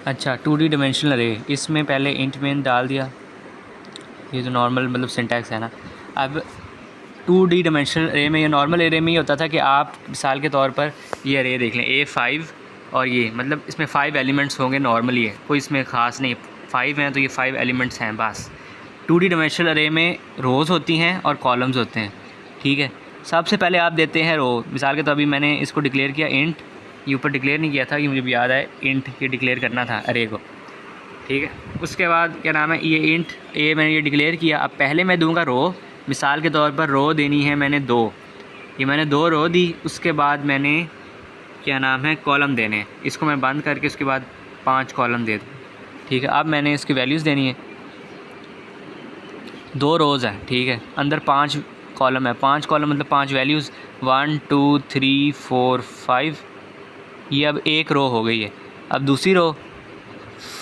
अच्छा 2D dimensional अरे, इसमें पहले इंट मेन डाल दिया, ये जो नॉर्मल मतलब सिंटैक्स है ना। अब 2D डिमेंशनल अरे में, ये नॉर्मल अरे में ये होता था कि आप मिसाल के तौर पर ये अरे देख लें A5 और ये मतलब इसमें 5 एलिमेंट्स होंगे नॉर्मली है, कोई इसमें ख़ास नहीं, 5 हैं तो ये 5 एलिमेंट्स हैं बस। 2D डिमेंशनल अरे में रोज़ होती हैं और कॉलम्स होते हैं, ठीक है। सबसे पहले आप देते हैं रो, मिसाल के तौर अभी मैंने इसको डिक्लेयर किया इंट, ये ऊपर डिक्लेयर नहीं किया था, ये मुझे याद है इंट ये डिक्लेयर करना था अरे को, ठीक है। उसके बाद क्या नाम है, ये इंट ए मैंने ये डिक्लेयर किया। अब पहले मैं दूंगा रो, मिसाल के तौर पर रो देनी है मैंने 2, ये मैंने 2 रो दी। उसके बाद मैंने क्या नाम है कॉलम देने हैं, इसको मैं बंद करके उसके बाद 5 कॉलम दे दूँ, ठीक है। अब मैंने इसकी वैल्यूज़ देनी है, 2 रोज़ है, ठीक है, अंदर 5 कॉलम है, 5 कॉलम मतलब 5 वैल्यूज़ 1 2 3 4 5, ये अब एक रो हो गई है। अब दूसरी रो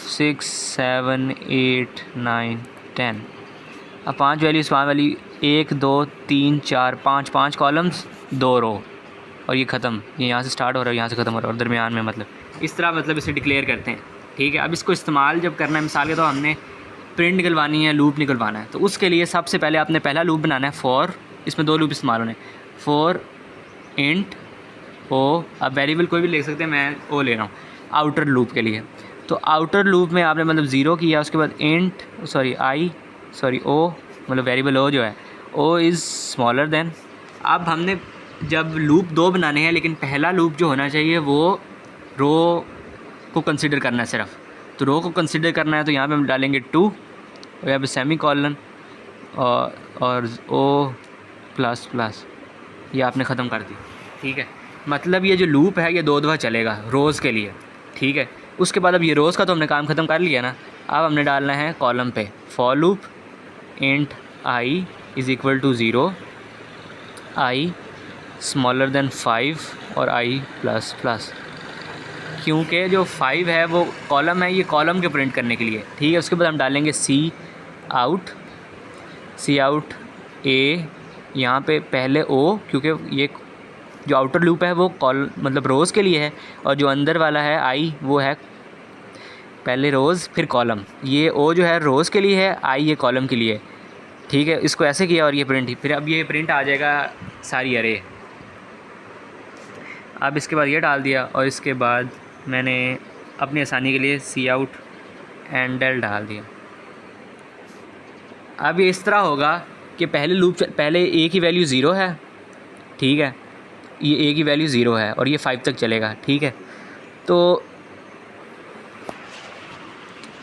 6 7 8 9 10, अब 5 वैल्यूज़ 5 वैल्यू 1 2 3 4 5, 5 कॉलम्स 2 रो, और ये ख़त्म, ये यहाँ से स्टार्ट हो रहा है यहाँ से ख़त्म हो रहा है और दरमियान में मतलब इस तरह मतलब इसे डिक्लेयर करते हैं, ठीक है। अब इसको इस्तेमाल जब करना है, मिसाल के तो हमने प्रिंट निकलवानी है, लूप निकलवाना है, तो उसके लिए सबसे पहले आपने पहला लूप बनाना है फॉर, इसमें 2 लूप इस्तेमाल होने, फॉर इंट ओ, अब वेरिएबल कोई भी लिख सकते हैं, मैं ओ ले रहा हूँ आउटर लूप के लिए। तो आउटर लूप में आपने मतलब 0 किया, उसके बाद इंट ओ मतलब वेरिएबल ओ जो है ओ इज़ स्मॉलर देन। अब हमने जब लूप 2 बनाने हैं, लेकिन पहला लूप जो होना चाहिए वो रो को कंसिडर करना है सिर्फ, तो रो को कंसिडर करना है, तो यहाँ पे हम डालेंगे 2 और यहाँ पे सेमी कॉलन और ओ प्लस प्लस, ये आपने ख़त्म कर दी, ठीक है। मतलब ये जो लूप है ये 2 दफ़ा चलेगा रोज़ के लिए, ठीक है। उसके बाद अब ये रोज़ का तो हमने काम ख़त्म कर लिया ना, अब हमने डालना है कॉलम पे for loop int I is equal to 0, I smaller than 5 और आई प्लस प्लस, क्योंकि जो 5 है वो कॉलम है, ये कॉलम के प्रिंट करने के लिए, ठीक है। उसके बाद हम डालेंगे सी आउट ए, यहाँ पे पहले ओ, क्योंकि ये जो आउटर लूप है वो कॉल मतलब रोज़ के लिए है, और जो अंदर वाला है आई वो है पहले रोज़ फिर कॉलम, ये ओ जो है रोज़ के लिए है, आई ये कॉलम के लिए, ठीक है। इसको ऐसे किया और ये प्रिंट, फिर अब ये प्रिंट आ जाएगा सारी अरे। अब इसके बाद ये डाल दिया, और इसके बाद मैंने अपनी आसानी के लिए सी आउट एंड एल डाल दिया। अब ये इस तरह होगा कि पहले ए की वैल्यू 0 है, ठीक है, ये ए की वैल्यू 0 है और ये 5 तक चलेगा, ठीक है।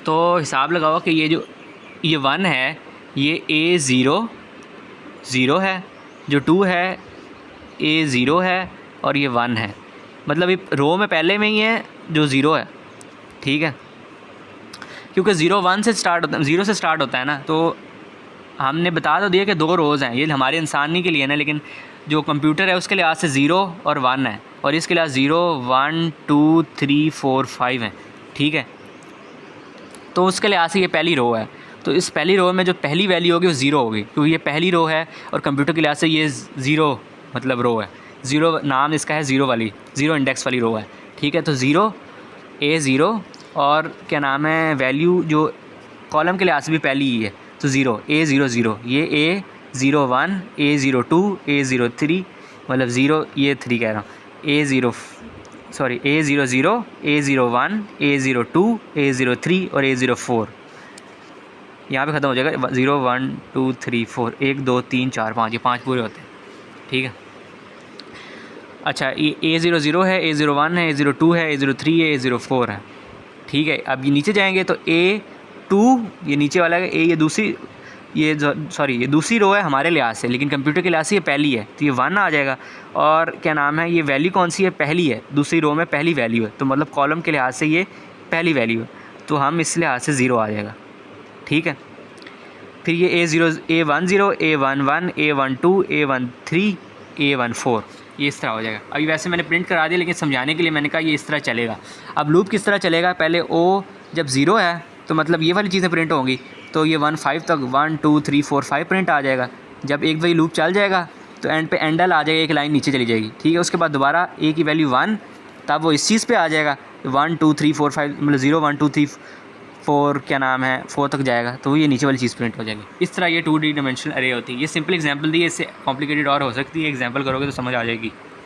तो हिसाब लगाओ कि ये 1 है, ये ए 0 है, जो 2 है ए 0 है और ये 1 है, मतलब ये रो में पहले में ही है जो 0 है, ठीक है। क्योंकि 0 से स्टार्ट होता है ना, तो हमने बता तो दिया कि 2 रोज़ हैं, ये हमारे इंसानी के लिए ना, लेकिन जो कंप्यूटर है उसके लिहाज से 0 और 1 है, और इसके लिहाज 0 1 2 3 4 5 हैं, ठीक है। तो उसके लिहाज से ये पहली रो है, तो इस पहली रो में जो पहली वैल्यू होगी वो 0 होगी, क्योंकि ये पहली रो है और कंप्यूटर के लिहाज से ये 0 मतलब रो है, 0 नाम इसका है, 0 इंडेक्स वाली रो है, ठीक है। तो 0 ए 0 और क्या नाम है वैल्यू जो कॉलम के लिहाज से भी पहली ही है, तो 0 ए 0 0, ये ए 0 1 ए 0 2 ए 0 3 मतलब 0 ये 3 कह रहा हूँ, ए 0 0 ए 0 1 ए 0 2 ए 0 3 और ए 0 4, यहाँ पे ख़त्म हो जाएगा 0 1 2 3 4 1 2 3 4 5, ये 5 पूरे होते हैं, ठीक है। अच्छा ये ए 0 0 है, ए 0 1 है, ए 0 2 है, ए 0 3 है, ए 0 4 है, ठीक है। अब ये नीचे जाएंगे तो ए 2 ये नीचे वाला है, ये दूसरी रो है हमारे लिहाज से, लेकिन कंप्यूटर के लिहाज से ये पहली है, तो ये 1 आ जाएगा। और क्या नाम है ये वैल्यू कौन सी है, पहली है, दूसरी रो में पहली वैल्यू है, तो मतलब कॉलम के लिहाज से ये पहली वैल्यू है, तो हम इस लिहाज से 0 आ जाएगा, ठीक है। फिर ये ए 1 0 ए 1 1 ए 1 2 ए 1 3 ए 1 4, ये इस तरह हो जाएगा। अभी वैसे मैंने प्रिंट करा दिया, लेकिन समझाने के लिए मैंने कहा ये इस तरह चलेगा। अब लूप किस तरह चलेगा, पहले ओ जब 0 है तो मतलब ये वाली चीज़ें प्रिंट होंगी, तो ये 1 5 तक 1 2 3 4 5 प्रिंट आ जाएगा। जब एक वही लूप चल जाएगा तो एंड पे एंडल आ जाएगा, एक लाइन नीचे चली जाएगी, ठीक है। उसके बाद दोबारा ए की वैल्यू 1, तब वो इस चीज़ पे आ जाएगा, 1 2 3 4 5 मतलब 0 1 2 3 4 क्या नाम है 4 तक जाएगा तो ये नीचे वाली चीज़ प्रिंट हो जाएगी। इस तरह ये 2D डायमेंशनल अरे होती है। ये सिंपल एग्जांपल दी है, इससे कॉम्प्लिकेटेड और हो सकती है, एग्जांपल करोगे तो समझ आ जाएगी।